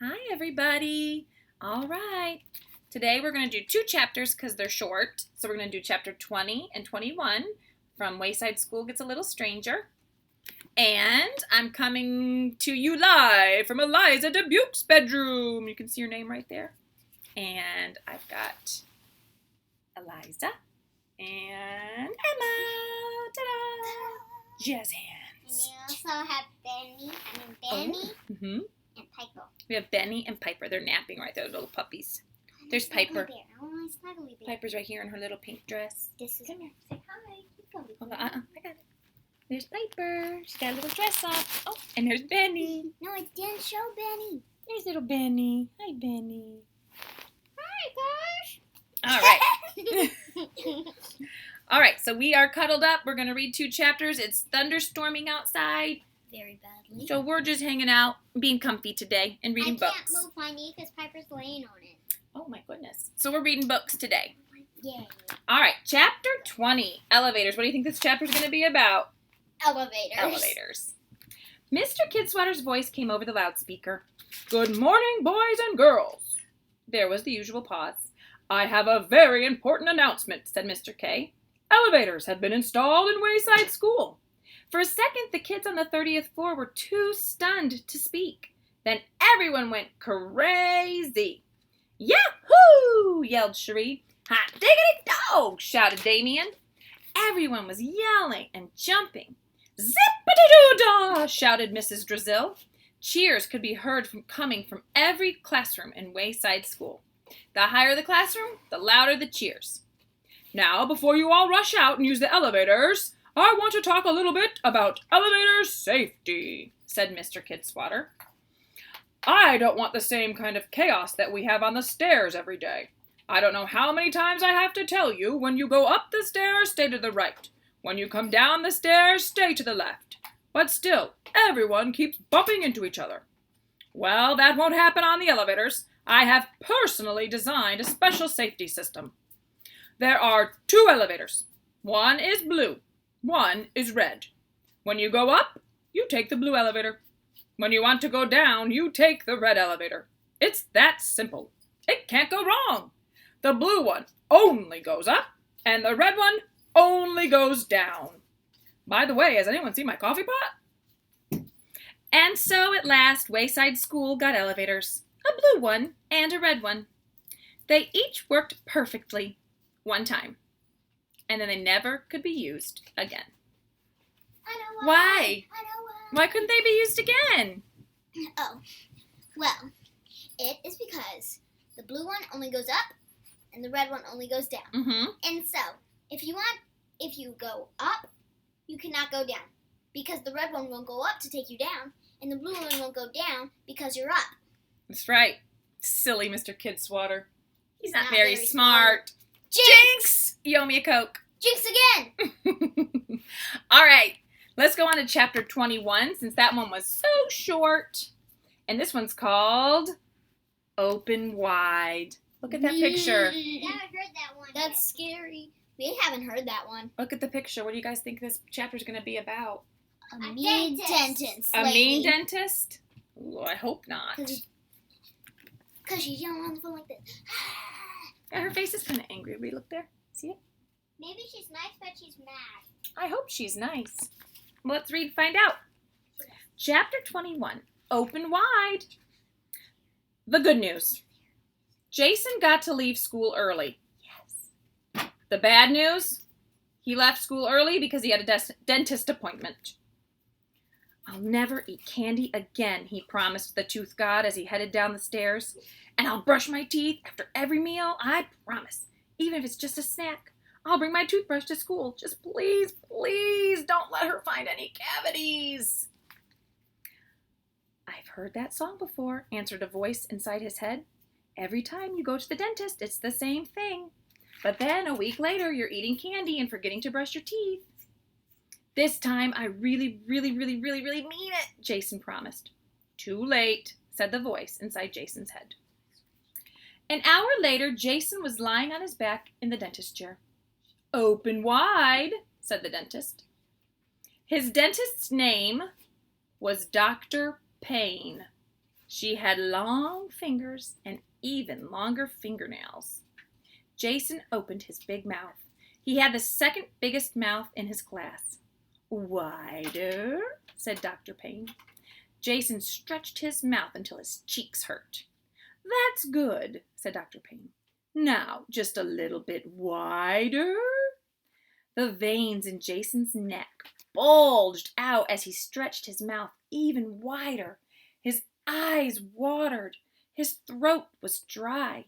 Hi, everybody. All right. Today we're going to do two chapters because they're short. So we're going to do chapter 20 and 21 from Wayside School Gets a Little Stranger. And I'm coming to you live from Eliza Dubuc's bedroom. You can see your name right there. And I've got Eliza and Emma. Ta-da! Jazz hands. And you also have Benny Mm-hmm. and Piper. We have Benny and Piper. They're napping right there, little puppies. There's Piper. I want my snuggly bear. Piper's right here in her little pink dress. This is Come here. Say hi. You can be Hold on. I got it. There's Piper. She's got a little dress on. Oh, and there's Benny. No, I didn't show Benny. There's little Benny. Hi, Benny. Hi, All right. All right, so we are cuddled up. We're going to read two chapters. It's thunderstorming outside. Very badly. So we're just hanging out, being comfy today, and reading books. I can't move my knee because Piper's laying on it. Oh, my goodness. So we're reading books today. Yay. All right, chapter 20, elevators. What do you think this chapter is going to be about? Elevators. Elevators. Mr. Kidswatter's voice came over the loudspeaker. Good morning, boys and girls. There was the usual pause. I have a very important announcement, said Mr. K. Elevators have been installed in Wayside School. For a second, the kids on the 30th floor were too stunned to speak. Then everyone went crazy. Yahoo! Yelled Cherie. Hot diggity dog! Shouted Damien. Everyone was yelling and jumping. Zippity-doo-dah! Shouted Mrs. Drizzle. Cheers could be heard coming from every classroom in Wayside School. The higher the classroom, the louder the cheers. Now, before you all rush out and use the elevators, I want to talk a little bit about elevator safety, said Mr. Kidswatter. I don't want the same kind of chaos that we have on the stairs every day. I don't know how many times I have to tell you, when you go up the stairs, stay to the right. When you come down the stairs, stay to the left. But still, everyone keeps bumping into each other. Well, that won't happen on the elevators. I have personally designed a special safety system. There are two elevators. One is blue. One is red. When you go up, you take the blue elevator. When you want to go down, you take the red elevator. It's that simple. It can't go wrong. The blue one only goes up, and the red one only goes down. By the way, has anyone seen my coffee pot? And so at last, Wayside School got elevators, a blue one and a red one. They each worked perfectly one time, and then they never could be used again. I know Why? I know Why couldn't they be used again? Oh, well, it is because the blue one only goes up and the red one only goes down. Mm-hmm. And so, if you go up, you cannot go down because the red one won't go up to take you down, and the blue one won't go down because you're up. That's right. Silly Mr. Kidswatter. He's not Not very very smart. Jinx! You owe me a Coke. Jinx again! All right, let's go on to chapter 21 since that one was so short. And this one's called Open Wide. Look at that picture. Haven't heard that one. That's scary. We haven't heard that one. Look at the picture. What do you guys think this chapter's going to be about? A mean dentist. A mean dentist? Ooh, I hope not. Because she's yelling on the phone like this. Yeah, her face is kind of angry. We look there. See it? Maybe she's nice, but she's mad. I hope she's nice. Let's read, find out. Chapter 21, Open Wide. The good news. Jason got to leave school early. Yes. The bad news? He left school early because he had a dentist appointment. I'll never eat candy again, he promised the tooth god as he headed down the stairs. And I'll brush my teeth after every meal, I promise. Even if it's just a snack. I'll bring my toothbrush to school. Just please, please don't let her find any cavities. I've heard that song before, answered a voice inside his head. Every time you go to the dentist, it's the same thing. But then a week later, you're eating candy and forgetting to brush your teeth. This time, I really mean it, Jason promised. Too late, said the voice inside Jason's head. An hour later, Jason was lying on his back in the dentist chair. Open wide, said the dentist. His dentist's name was Dr. Payne. She had long fingers and even longer fingernails. Jason opened his big mouth. He had the second biggest mouth in his class. Wider, said Dr. Payne. Jason stretched his mouth until his cheeks hurt. That's good, said Dr. Payne. Now, just a little bit wider. The veins in Jason's neck bulged out as he stretched his mouth even wider. His eyes watered. His throat was dry.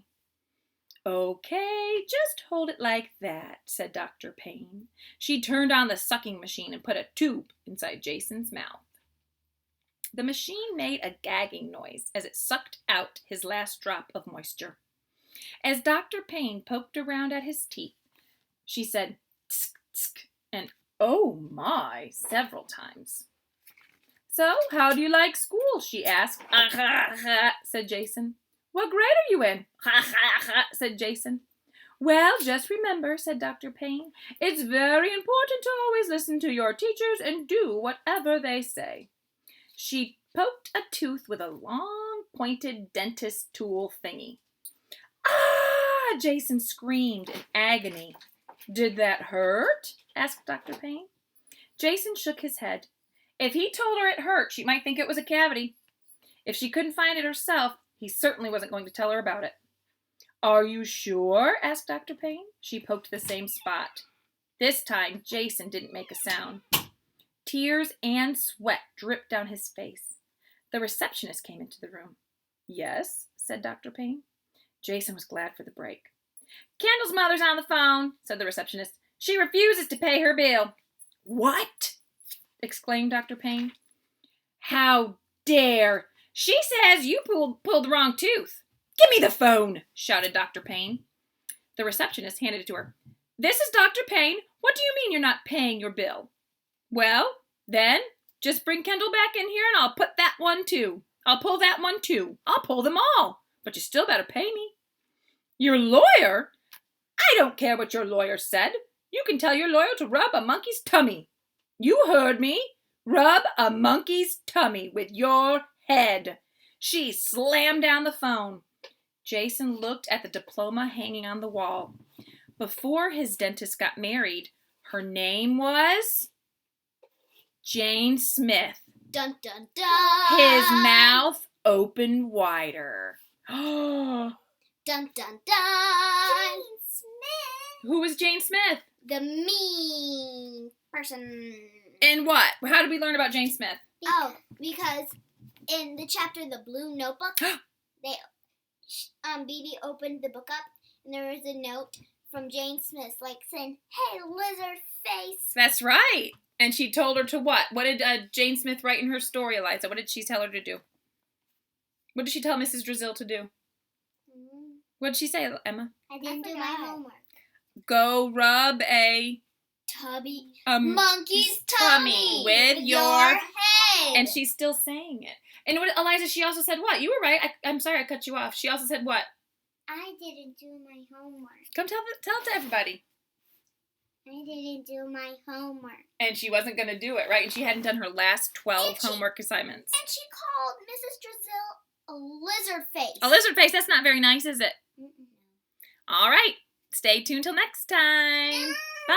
Okay, just hold it like that, said Dr. Payne. She turned on the sucking machine and put a tube inside Jason's mouth. The machine made a gagging noise as it sucked out his last drop of moisture. As Dr. Payne poked around at his teeth, she said, tsk, tsk, and oh my, several times. So, how do you like school? She asked. Ha ha ha, said Jason. What grade are you in? Ha ha ha, said Jason. Well, just remember, said Dr. Payne, it's very important to always listen to your teachers and do whatever they say. She poked a tooth with a long, pointed dentist tool thingy. Ah! Jason screamed in agony. Did that hurt? Asked Dr. Payne. Jason shook his head. If he told her it hurt, she might think it was a cavity. If she couldn't find it herself, he certainly wasn't going to tell her about it. Are you sure? Asked Dr. Payne. She poked the same spot. This time, Jason didn't make a sound. Tears and sweat dripped down his face. The receptionist came into the room. Yes, said Dr. Payne. Jason was glad for the break. Kendall's mother's on the phone, said the receptionist. She refuses to pay her bill. What? Exclaimed Dr. Payne. How dare! She says you pulled the wrong tooth. Give me the phone, shouted Dr. Payne. The receptionist handed it to her. This is Dr. Payne. What do you mean you're not paying your bill? Well, then, just bring Kendall back in here and I'll put that one too. I'll pull that one too. I'll pull them all. But you still better pay me. Your lawyer? I don't care what your lawyer said. You can tell your lawyer to rub a monkey's tummy. You heard me. Rub a monkey's tummy with your head. She slammed down the phone. Jason looked at the diploma hanging on the wall. Before his dentist got married, her name was Jane Smith. Dun dun dun. His mouth opened wider. Dun dun dun. Jane Smith. Who was Jane Smith? The mean person. And what? How did we learn about Jane Smith? Oh, because in the chapter The Blue Notebook, BB opened the book up and there was a note from Jane Smith like saying, "Hey, lizard face." That's right. And she told her to what? What did Jane Smith write in her story, Eliza? What did she tell her to do? What did she tell Mrs. Drizzle to do? What did she say, Emma? I didn't do my homework. Go rub a monkey's tummy with your head. And she's still saying it. And what, Eliza, she also said what? You were right. I'm sorry I cut you off. She also said what? I didn't do my homework. Come tell it to everybody. I didn't do my homework. And she wasn't going to do it, right? And she hadn't done her last 12 homework assignments. And she called Mrs. Drizzle a lizard face. A lizard face? That's not very nice, is it? Mm-mm. All right. Stay tuned till next time. Bye.